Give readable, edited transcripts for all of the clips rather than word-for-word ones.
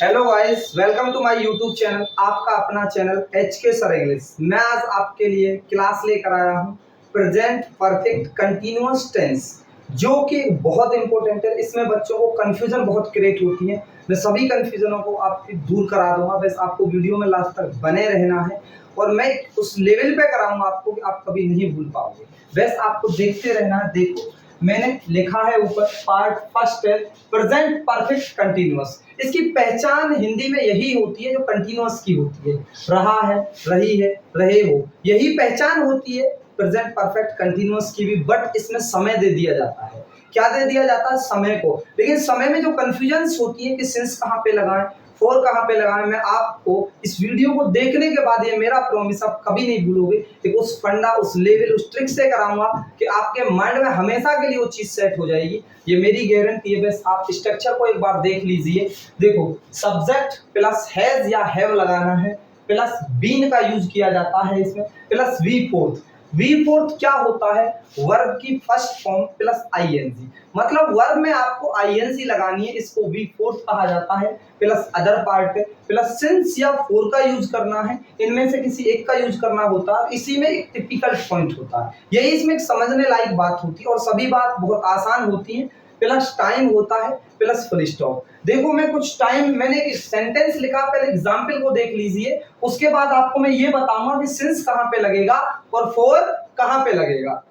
Hello guys, welcome to my YouTube channel. आपका अपना channel HK sir English. मैं आज आपके लिए क्लास लेकर आया हूँ प्रेजेंट परफेक्ट कंटिन्यूअस टेंस, जो कि बहुत इंपॉर्टेंट है। इसमें बच्चों को कंफ्यूजन बहुत क्रिएट होती है। मैं सभी कंफ्यूजनों को आपकी दूर करा दूंगा। बस आपको वीडियो में लास्ट तक बने रहना है और मैं उस लेवल पे कराऊंगा आपको कि आप कभी नहीं भूल पाओगे। बस आपको देखते रहना है। देखो, मैंने लिखा है ऊपर पार्ट फर्स्ट है प्रेजेंट परफेक्ट कंटिन्यूअस। इसकी पहचान हिंदी में यही होती है जो कंटिन्यूअस की होती है। रहा है, रही है, रहे हो, यही पहचान होती है प्रेजेंट परफेक्ट कंटिन्यूअस की भी। बट इसमें समय दे दिया जाता है। क्या दे दिया जाता है? समय को। लेकिन समय में जो कंफ्यूजन होती है कि सिंस कहाँ पे लगाएं, फोर कहाँ पे लगाएं, मैं आपको इस वीडियो को देखने के बाद, ये मेरा प्रॉमिस, आप कभी नहीं भूलोगे कि उस फंडा, उस लेवल, उस ट्रिक से कराऊंगा कि आपके माइंड में हमेशा के लिए वो चीज सेट हो जाएगी। ये मेरी गारंटी है। बस आप स्ट्रक्चर को एक बार देख लीजिए। देखो, सब्जेक्ट प्लस हैज या हैव लगाना है, प्लस बीन का यूज किया जाता है इसमें, plus V fourth. V fourth क्या होता है? वर्ब की फर्स्ट फॉर्म प्लस आईएनजी। मतलब वर्ब में आपको आईएनजी लगानी है, इसको वी फोर्थ कहा जाता है। Plus other part plus since या फोर का यूज करना है। इनमें से किसी एक का यूज करना होता है। इसी में एक टिपिकल पॉइंट होता है। यही इसमें एक समझने लायक बात होती है और सभी बात बहुत आसान होती है। प्लस टाइम होता है, प्लस फुल स्टॉप। देखो, मैं कुछ टाइम, मैंने एक सेंटेंस लिखा, पहले एग्जाम्पल को देख लीजिए। उसके बाद आपको मैं ये बताऊंगा कि सिंस कहां पे लगेगा और फोर कहां पे लगेगा।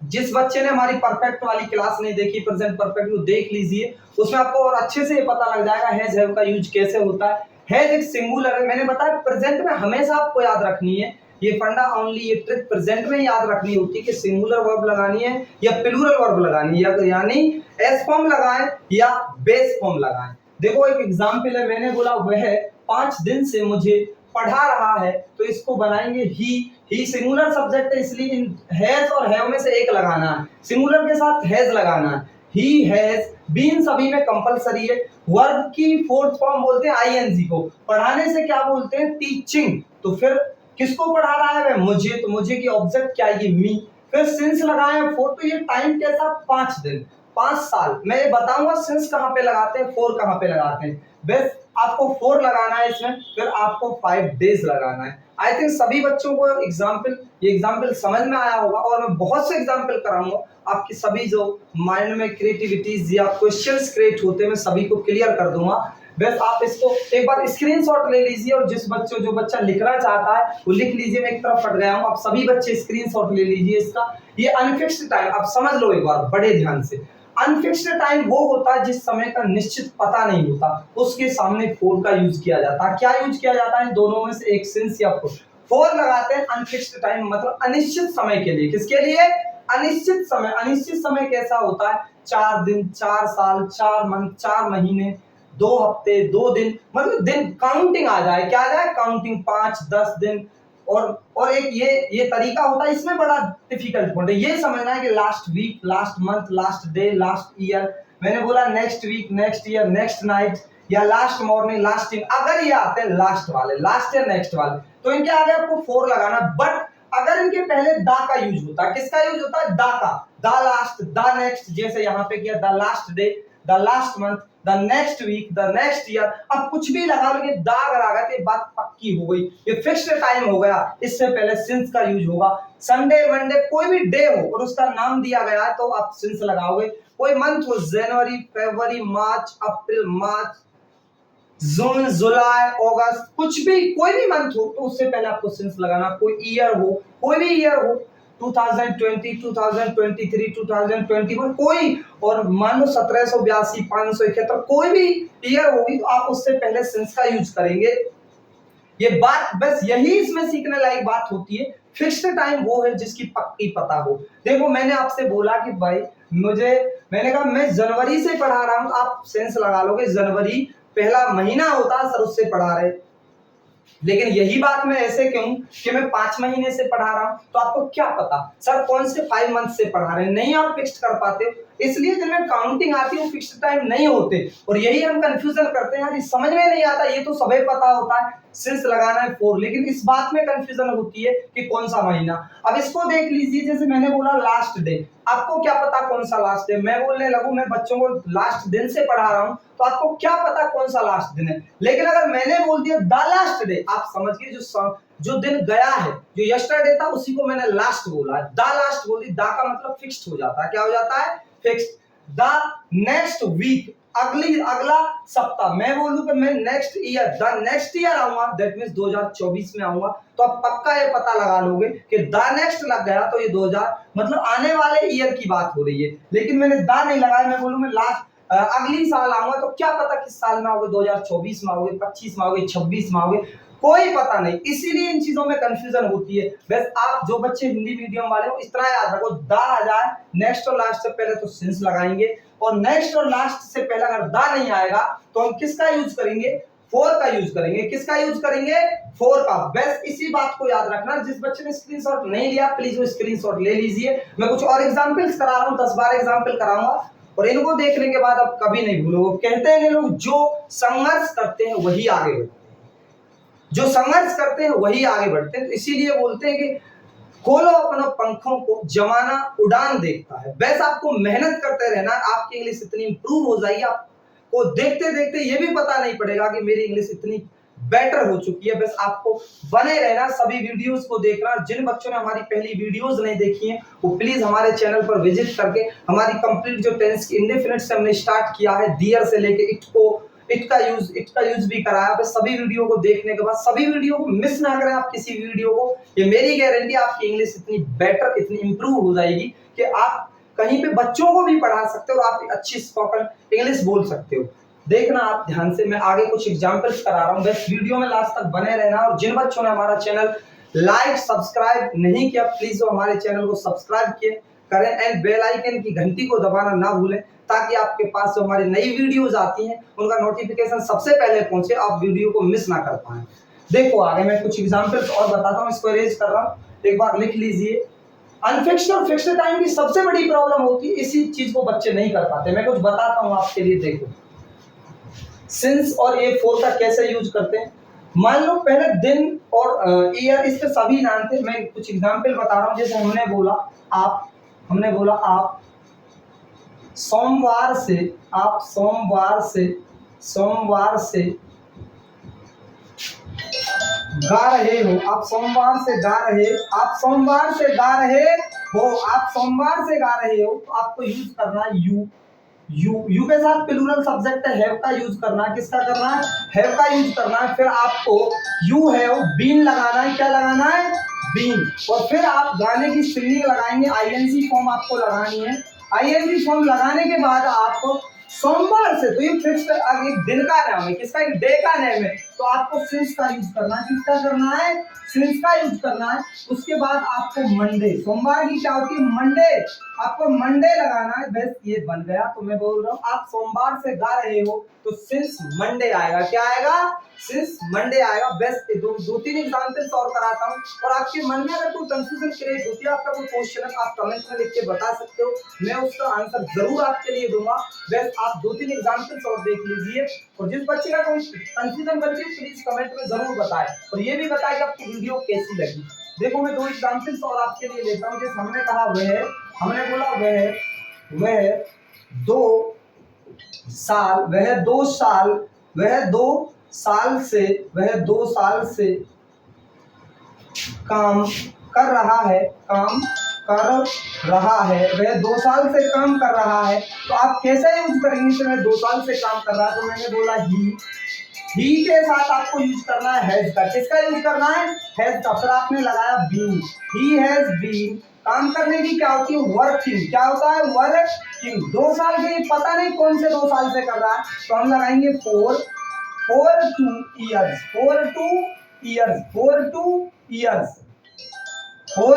जिस बच्चे ने हमारी परफेक्ट वाली क्लास नहीं देखी, प्रेजेंट परफेक्ट, वो देख लीजिए। उसमें आपको और अच्छे से पता लग जाएगा हैज हैव का यूज कैसे होता है। हैज एक सिंगुलर है, मैंने बताया प्रेजेंट में हमेशा आपको याद रखनी है। ये फंडा ओनली, ये ट्रिक प्रेजेंट में याद रखनी होती है कि सिंगुलर वर्ब लगानी है या प्लूरल वर्ब लगानी है, यानी एस फॉर्म लगाएं या बेस फॉर्म लगाएं। देखो, एक एग्जाम्पल है। मैंने बोला वह 5 दिन से मुझे पढ़ा रहा है, तो इसको बनाएंगे ही सिंगुलर सब्जेक्ट है, इसलिए इन हैज और हैव में से एक लगाना है। सिंगुलर के साथ हैज लगाना है। ही हैज बीन सभी में कंपलसरी है। वर्ब की फोर्थ फॉर्म बोलते हैं आईएनजी को। पढ़ाने से क्या बोलते हैं? टीचिंग। तो फिर किसको पढ़ा रहा है? वह मुझे। तो मुझे की ऑब्जेक्ट क्या आएगी? मी। फिर सिंस लगाए फोर, तो ये टाइम कैसा? 5 दिन, 5 साल। मैं ये बताऊंगा सिंस कहां पे लगाते हैं, फोर कहां पे लगाते हैं। बेस्ट आपको 4 लगाना है इसमें, फिर आपको 5 डेज लगाना है। आई थिंक सभी बच्चों को ये एग्जाम्पल समझ में आया होगा और मैं बहुत से एग्जाम्पल कराऊंगा। आपकी सभी जो माइंड में क्रिएटिविटीज या क्वेश्चंस क्रिएट होते हैं, मैं सभी को क्लियर कर दूंगा। बस आप इसको एक बार स्क्रीनशॉट ले लीजिए और जो बच्चा लिखना चाहता है वो लिख लीजिए। मैं एक तरफ हट गया हूँ, आप सभी बच्चे स्क्रीनशॉट ले लीजिए इसका। ये अनफिक्स्ड टाइम, आप समझ लो एक बार बड़े ध्यान से। अनफिक्स्ड टाइम वो होता है जिस समय का निश्चित पता नहीं होता, उसके सामने फोर का यूज किया जाता है। क्या यूज किया जाता है? दोनों में से एक, सिंस या फोर। फोर लगाते हैं अनफिक्स्ड टाइम, मतलब अनिश्चित समय के लिए। किसके लिए? अनिश्चित समय। अनिश्चित समय कैसा होता है? 4 दिन, 4 साल, 4 मंथ, 4 महीने, 2 हफ्ते, 2 दिन, मतलब दिन काउंटिंग आ जाए। क्या आ जाए? काउंटिंग, 5, 10 दिन। और एक ये तरीका होता है, इसमें बड़ा डिफिकल्ट पॉइंट है। ये समझना है कि last week, last month, last day, last year. मैंने बोला next week, next year, next night या लास्ट मॉर्निंग, लास्ट इन। अगर ये आते हैं लास्ट वाले, लास्ट या नेक्स्ट वाले, तो इनके आगे आपको 4 लगाना। बट अगर इनके पहले दा का यूज होता है, किसका यूज होता है? दा का। द लास्ट, द नेक्स्ट, जैसे यहाँ पे किया the last day, the last month, the next week, the next year. अब कुछ भी लगा लो, दा अगर आ गया तो ये बात पक्की हो गई, ये फिक्स्ड टाइम हो गया। इससे पहले सिंस का यूज होगा। संडे, मंडे, कोई भी डे हो और उसका नाम दिया गया है तो आप सिंस लगाओगे। कोई मंथ हो, जनवरी, फरवरी, मार्च, अप्रैल, मार्च, जून, जुलाई, अगस्त, कुछ भी, कोई भी मंथ हो तो उससे पहले आपको सिंस लगाना। कोई ईयर हो, कोई भी ईयर हो, 2020, 2023, 2021, कोई, और मान लो 1782, 571, कोई भी ईयर होगी तो आप उससे पहले सिंस का यूज करेंगे। ये बात, बस यही इसमें सीखने लायक बात होती है। फिक्स्ड टाइम वो है जिसकी पक्की पता हो। देखो, मैंने आपसे बोला कि भाई मैंने कहा मैं जनवरी से पढ़ा रहा हूं, आप सेंस लगा लोगे जनवरी पहला महीना होता है सर, उससे पढ़ा रहे। लेकिन यही बात मैं ऐसे क्यों कि मैं 5 महीने से पढ़ा रहा हूं, तो आपको क्या पता सर कौन से 5 मंथ से पढ़ा रहे हैं, नहीं आप फिक्स कर पाते हो। इसलिए जिनमें काउंटिंग आती है वो फिक्स्ड टाइम नहीं होते, और यही हम कंफ्यूजन करते हैं। यार समझ में नहीं आता, ये तो सबे पता होता है। सिंस लगाना है फॉर, लेकिन इस बात में कंफ्यूजन होती है कि कौन सा महीना। अब इसको देख लीजिए, जैसे मैंने बोला लास्ट डे, आपको क्या पता कौन सा लास्ट डे, मैं बोलने लगूं मैं बच्चों को लास्ट दिन से पढ़ा रहा हूं तो आपको क्या पता कौन सा लास्ट दिन है। लेकिन अगर मैंने बोल दिया द लास्ट डे, आप समझ गए जो दिन गया है, जो यस्टरडे था उसी को मैंने लास्ट बोला है, द लास्ट बोल दी, द का मतलब फिक्स्ड हो जाता है, क्या हो जाता है, फिक्स्ड। द नेक्स्ट वीक, अगला सप्ताह, मैं बोलूं कि मैं next year, the next year आऊंगा, दैट मींस 2024 में आऊंगा, तो आप पक्का ये पता लगा लोगे कि द नेक्स्ट लग गया तो ये 2000 मतलब आने वाले ईयर की बात हो रही है। लेकिन मैंने द नहीं लगाया, मैं बोलूं मैं लास्ट अगली साल आऊंगा, तो क्या पता किस साल में आओगे, 2024 में आओगे, 25 में आओगे, 26 में आओगे, कोई पता नहीं। इसीलिए इन चीजों में कंफ्यूजन होती है। बस आप जो बच्चे हिंदी मीडियम वाले हो इतना याद रखो, द आ जाए नेक्स्ट और लास्ट से पहले तो सिंस लगाएंगे, और नेक्स्ट और लास्ट से पहले अगर द नहीं आएगा तो हम किसका यूज करेंगे, फोर का यूज करेंगे। किसका यूज करेंगे, फोर का। बस इसी बात को याद रखना। जिस बच्चे ने स्क्रीनशॉट नहीं लिया प्लीज वो स्क्रीनशॉट ले लीजिए। मैं कुछ और एग्जांपल्स करा रहा हूं, 10-12 एग्जांपल कराऊंगा, और इनको देखने के बाद आप कभी नहीं भूलोगे। कहते हैं लोग जो संघर्ष करते हैं वही आगे बढ़ते हैं, जो संघर्ष करते हैं वही आगे बढ़ते हैं। तो इसीलिए बोलते हैं कि खोलो अपने पंखों को, जमाना उड़ान देखता है। बस आपको मेहनत करते रहना, आपकी इंग्लिश इतनी इंप्रूव हो जाएगी, आपको देखते देखते ये भी पता नहीं पड़ेगा कि मेरी इंग्लिश इतनी बेटर हो चुकी है। बस आपको बने रहना, सभी वीडियोस को देखना। जिन बच्चों ने हमारी पहली वीडियोस नहीं देखी हैं वो प्लीज हमारे चैनल पर विजिट करके हमारी कंप्लीट जो टेंस की इंडेफिनिट से हमने स्टार्ट किया है, डियर से लेके इट का यूज भी कराया। बस सभी वीडियो को देखने के बाद सभी वीडियो को मिस ना करें आप किसी वीडियो को। ये मेरी गारंटी, आपकी इंग्लिश इतनी बेटर, इतनी इंप्रूव हो जाएगी कि आप कहीं पे बच्चों को भी पढ़ा सकते हो और आप अच्छी स्पोकन इंग्लिश बोल सकते हो। देखना आप ध्यान से, मैं आगे कुछ एग्जांपल्स करा रहा हूं, बस वीडियो में लास्ट तक बने रहना। और जिन बच्चों ने हमारा चैनल लाइक सब्सक्राइब नहीं किया प्लीज वो हमारे चैनल को सब्सक्राइब किए करें, एंड बेल आइकन की घंटी को दबाना ना भूलें, ताकि आपके पास जो हमारी नई वीडियोस आती हैं उनका नोटिफिकेशन सबसे पहले पहुंचे, आप वीडियो को मिस ना कर पाएं। देखो आगे मैं कुछ एग्जांपल्स और बताता हूं, इसको अरेंज कर रहा हूं, एक बार लिख लीजिए। अनफिक्स्ड और फिक्स्ड टाइम की सबसे बड़ी प्रॉब्लम होती है, इसी चीज को बच्चे नहीं कर पाते। मैं कुछ बताता हूं आपके लिए। देखो सिंस और ए फोर का कैसे यूज करते हैं। मान लो पहले दिन और ईयर, इस पे सभी जानते। मैं कुछ एग्जांपल बता रहा हूं, जैसे हमने बोला आप सोमवार से गा रहे हो, आप सोमवार से गा रहे हो, तो आपको यूज करना है यू के साथ प्लूरल सब्जेक्ट है हैव का यूज करना है। किसका करना है, हैव का यूज करना है। फिर आपको यू हैव बीन लगाना है, क्या लगाना है, बीन। और फिर आप गाने की स्पेलिंग लगाएंगे, आईएनजी फॉर्म आपको लगानी है। आईएनजी फॉर्म लगाने के बाद आपको सोमवार से, तो ये फिक्स्ड एक दिन का नाम है, किसका, एक डे का नेम है, तो आपको सिंस का यूज करना है। किसका करना है, सिंस का यूज करना है। उसके बाद आपको मंडे, सोमवार की क्या होती है, मंडे, आपको मंडे लगाना है। बस ये बन गया। तो मैं बोल रहा हूँ आप सोमवार से गा रहे हो तो सिंस मंडे आएगा, क्या आएगा, सिंस मंडे आएगा। बस दो तीन एग्जांपल्स और कराता हूँ, और आपके मन में अगर कोई कंफ्यूजन क्रिएट होती है, आपका कोई क्वेश्चन है, आप कमेंट में लिख के बता सकते हो, मैं उसका आंसर जरूर आपके लिए दूंगा। बस आप 2-3 एग्जांपल्स और देख लीजिए, और जिस बच्चे का कोई कंफ्यूजन बची है प्लीज कमेंट में जरूर बताएं, और ये भी बताएं कि आपकी वीडियो कैसी लगी। देखो मैं 2 एग्जांपल्स और आपके लिए लेता हूँ। जैसे हमने कहा हमने बोला वह 2 साल से काम कर रहा है, वह 2 साल से काम कर रहा है। तो आप कैसे यूज करेंगे, तो मैं 2 साल से काम कर रहा है, तो मैंने बोला ही के साथ आपको यूज करना है हैज का। किसका यूज करना है, हैज का। फिर आपने लगाया बीन, ही हैज बीन। काम करने की क्या होती है, वर्किंग। क्या होता है, वर्किंग। 2 साल के, पता नहीं कौन से 2 साल से कर रहा है, तो हम लगाएंगे 4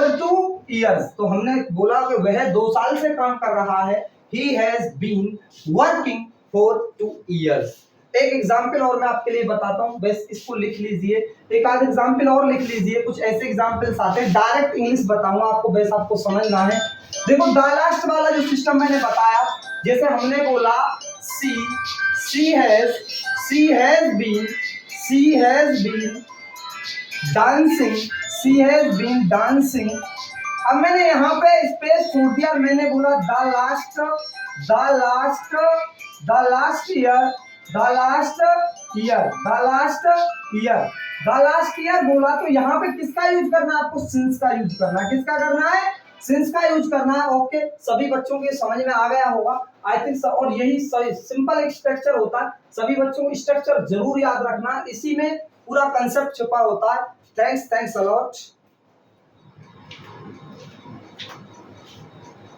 2 इयर्स। तो हमने बोला कि वह 2 साल से काम कर रहा है, he has been working for 2 years। एक एग्जाम्पल और मैं आपके लिए बताता हूं, बस इसको लिख लीजिए, एक आध एग्जाम्पल और लिख लीजिए। कुछ ऐसे एग्जाम्पल्स आते हैं, डायरेक्ट इंग्लिश बताऊंगा आपको, बस आपको समझना है। देखो द लास्ट वाला जो सिस्टम मैंने बताया, जैसे हमने बोला she has been dancing, she has been dancing। अब मैंने यहाँ पे स्पेस छोड़ दिया, मैंने बोला द लास्ट ईयर बोला, तो यहाँ पे किसका यूज करना है आपको? सिंस का यूज करना है। किसका करना है? सिंस का यूज करना है। ओके, सभी बच्चों के समझ में आ गया होगा आई थिंक। और यही सिंपल एक स्ट्रक्चर होता है, सभी बच्चों को स्ट्रक्चर जरूर याद रखना, इसी में पूरा कंसेप्ट छुपा होता है। Thanks a lot.